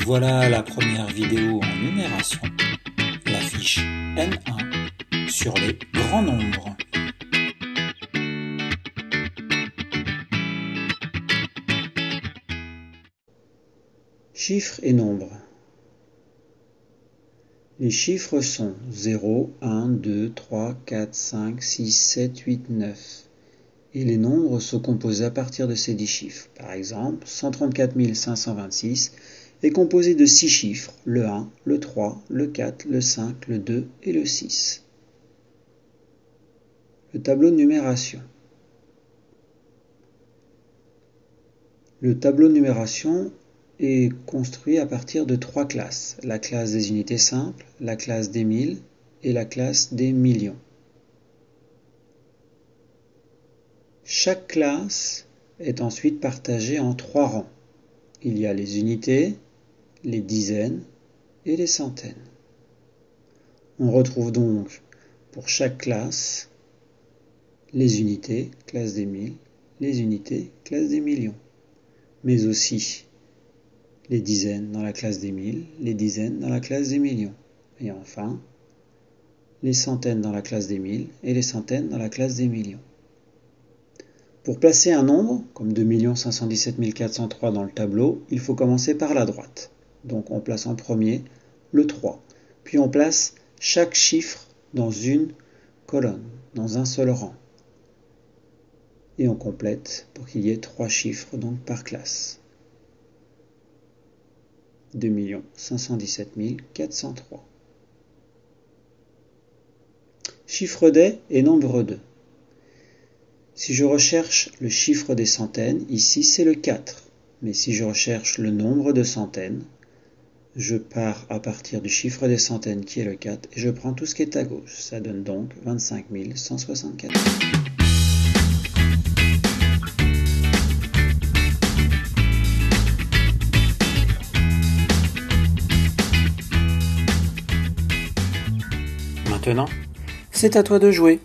Voilà la première vidéo en numération, la fiche N1 sur les grands nombres. Chiffres et nombres. Les chiffres sont 0, 1, 2, 3, 4, 5, 6, 7, 8, 9. Et les nombres sont composés à partir de ces 10 chiffres. Par exemple, 134 526 est composé de 6 chiffres, le 1, le 3, le 4, le 5, le 2 et le 6. Le tableau de numération. Le tableau de numération est construit à partir de 3 classes. La classe des unités simples, la classe des milles et la classe des millions. Chaque classe est ensuite partagée en 3 rangs. Il y a les unités, les dizaines et les centaines. On retrouve donc pour chaque classe les unités, classe des milles, les unités, classe des millions, mais aussi les dizaines dans la classe des milles, les dizaines dans la classe des millions, et enfin les centaines dans la classe des milles et les centaines dans la classe des millions. Pour placer un nombre, comme 2 517 403 dans le tableau, il faut commencer par la droite. Donc on place en premier le 3, puis on place chaque chiffre dans une colonne, dans un seul rang. Et on complète pour qu'il y ait 3 chiffres donc par classe. 2 517 403. Chiffre des et nombre de. Si je recherche le chiffre des centaines, ici c'est le 4. Mais si je recherche le nombre de centaines, je pars à partir du chiffre des centaines qui est le 4 et je prends tout ce qui est à gauche. Ça donne donc 25 164. Maintenant, c'est à toi de jouer.